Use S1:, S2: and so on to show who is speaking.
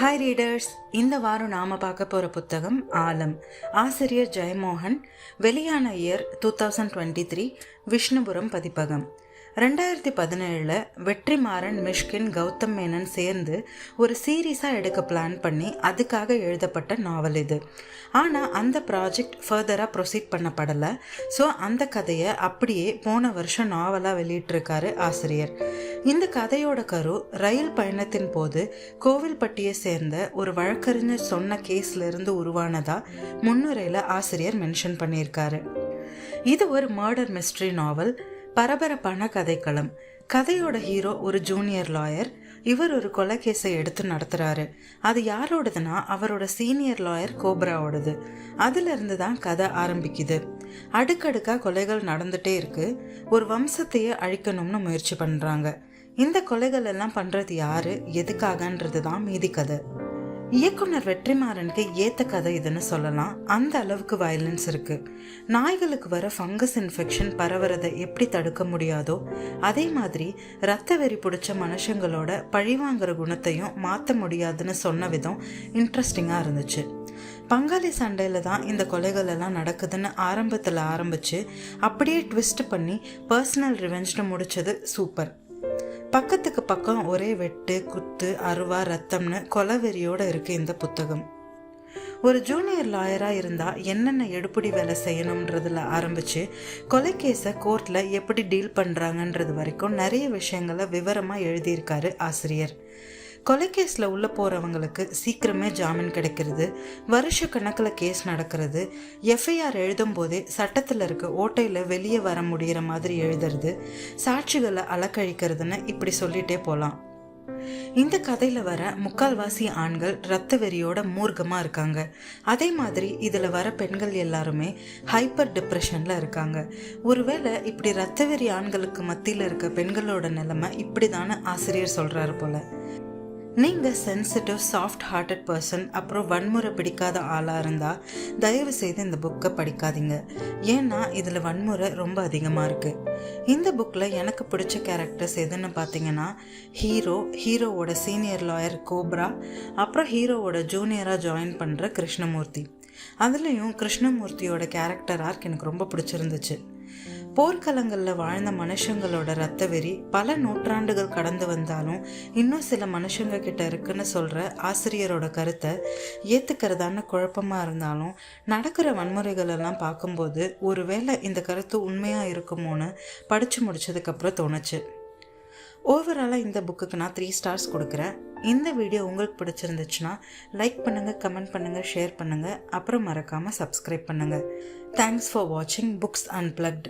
S1: Hi readers, இந்த வாரம் நாம் பார்க்க போகிற புத்தகம் ஆலம். ஆசிரியர் ஜெயமோகன். வெளியான இயர் 2023. விஷ்ணுபுரம் பதிப்பகம். 2017 வெற்றிமாறன், மிஷ்கின், கௌதம் மேனன் சேர்ந்து ஒரு சீரீஸாக எடுக்க பிளான் பண்ணி அதுக்காக எழுதப்பட்ட நாவல் இது. ஆனால் அந்த ப்ராஜெக்ட் ஃபர்தராக ப்ரொசீட் பண்ணப்படலை. ஸோ அந்த கதையை அப்படியே போன வருஷம் நாவலாக வெளியிட்டிருக்காரு ஆசிரியர். இந்த கதையோட கரு ரயில் பயணத்தின் போது கோவில்பட்டியை சேர்ந்த ஒரு வழக்கறிஞர் சொன்ன கேஸ்லேருந்து உருவானதா முன்னுரையில் ஆசிரியர் மென்ஷன் பண்ணியிருக்காரு. இது ஒரு மர்டர் மிஸ்ட்ரி நாவல், பரபரப்பான கதைக்களம். கதையோட ஹீரோ ஒரு ஜூனியர் லாயர். இவர் ஒரு கொலை கேஸை எடுத்து நடத்துகிறாரு. அது யாரோடதுன்னா அவரோட சீனியர் லாயர் கோப்ராவோடது. அதிலிருந்து தான் கதை ஆரம்பிக்குது. அடுக்கடுக்காக கொலைகள் நடந்துகிட்டே இருக்கு. ஒரு வம்சத்தையே அழிக்கணும்னு முயற்சி பண்ணுறாங்க. இந்த கொலைகள் எல்லாம் பண்ணுறது யாரு, எதுக்காகன்றது தான் மீதி கதை. இயக்குனர் வெற்றிமாறனுக்கு ஏற்ற கதை இதுன்னு சொல்லலாம். அந்த அளவுக்கு வயலன்ஸ் இருக்கு. நாய்களுக்கு வர ஃபங்கஸ் இன்ஃபெக்ஷன் பரவுறதை எப்படி தடுக்க முடியாதோ அதே மாதிரி ரத்த வெறி பிடிச்ச மனுஷங்களோட பழிவாங்கிற குணத்தையும் மாற்ற முடியாதுன்னு சொன்ன விதம் இன்ட்ரெஸ்டிங்காக இருந்துச்சு. பங்காளி சண்டையில் தான் இந்த கொலைகள் எல்லாம் நடக்குதுன்னு ஆரம்பத்தில் ஆரம்பித்து அப்படியே ட்விஸ்ட் பண்ணி பர்சனல் ரிவெஞ்ச்னு முடிச்சது சூப்பர். பக்கத்துக்கு பக்கம் ஒரே வெட்டு, குத்து, அருவா, ரத்தம்னு கொலவெறியோடு இருக்குது இந்த புத்தகம். ஒரு ஜூனியர் லாயராக இருந்தால் என்னென்ன எடுப்படி வேலை செய்யணுன்றதில் ஆரம்பித்து கொலைகேஸை கோர்ட்டில் எப்படி டீல் பண்ணுறாங்கன்றது வரைக்கும் நிறைய விஷயங்களை விவரமாக எழுதியிருக்காரு ஆசிரியர். கொலைகேஸில் உள்ளே போகிறவங்களுக்கு சீக்கிரமே ஜாமீன் கிடைக்கிறது, வருஷ கணக்கில் கேஸ் நடக்கிறது, எஃப்ஐஆர் எழுதும் போதே சட்டத்தில் இருக்க ஓட்டையில் வெளியே வர முடிகிற மாதிரி எழுதுறது, சாட்சிகளை அலக்கழிக்கிறதுன்னு இப்படி சொல்லிகிட்டே போகலாம். இந்த கதையில் வர முக்கால்வாசி ஆண்கள் இரத்த வெறியோட மூர்க்கமாக இருக்காங்க. அதே மாதிரி இதில் வர பெண்கள் எல்லாருமே ஹைப்பர் டிப்ரெஷனில் இருக்காங்க. ஒருவேளை இப்படி இரத்த வெறி ஆண்களுக்கு மத்தியில் இருக்க பெண்களோட நிலைமை இப்படி தானே ஆசிரியர் சொல்கிறாரு போல. நீங்கள் சென்சிட்டிவ், சாஃப்ட் ஹார்ட்டட் பர்சன், அப்புறம் வன்முறை பிடிக்காத ஆளாக இருந்தால் தயவு செய்து இந்த புக்கை படிக்காதீங்க. ஏன்னா இதில் வன்முறை ரொம்ப அதிகமாக இருக்குது. இந்த புக்கில் எனக்கு பிடிச்ச கேரக்டர்ஸ் எதுன்னு பார்த்தீங்கன்னா ஹீரோவோட சீனியர் லாயர் கோப்ரா, அப்புறம் ஹீரோவோட ஜூனியராக ஜாயின் பண்ணுற கிருஷ்ணமூர்த்தி. அதுலேயும் கிருஷ்ணமூர்த்தியோட கேரக்டர் ஆர்க் எனக்கு ரொம்ப பிடிச்சிருந்துச்சு. போர்க்களங்களில் வாழ்ந்த மனுஷங்களோட ரத்த வெறி பல நூற்றாண்டுகள் கடந்து வந்தாலும் இன்னும் சில மனுஷங்க கிட்ட இருக்குன்னு சொல்கிற ஆசிரியரோட கருத்தை ஏற்றுக்கிறதான குழப்பமாக இருந்தாலும் நடக்கிற வன்முறைகளெல்லாம் பார்க்கும்போது ஒருவேளை இந்த கருத்து உண்மையாக இருக்குமோன்னு படித்து முடிச்சதுக்கப்புறம் தோணுச்சு. ஓவராலாக இந்த புக்குக்கு நான் 3 ஸ்டார்ஸ் கொடுக்குறேன். இந்த வீடியோ உங்களுக்கு பிடிச்சிருந்துச்சுன்னா லைக் பண்ணுங்கள், கமெண்ட் பண்ணுங்கள், ஷேர் பண்ணுங்கள், அப்புறம் மறக்காமல் சப்ஸ்கிரைப் பண்ணுங்கள். தேங்க்ஸ் ஃபார் வாட்சிங் புக்ஸ் அன்பிளக்ட்.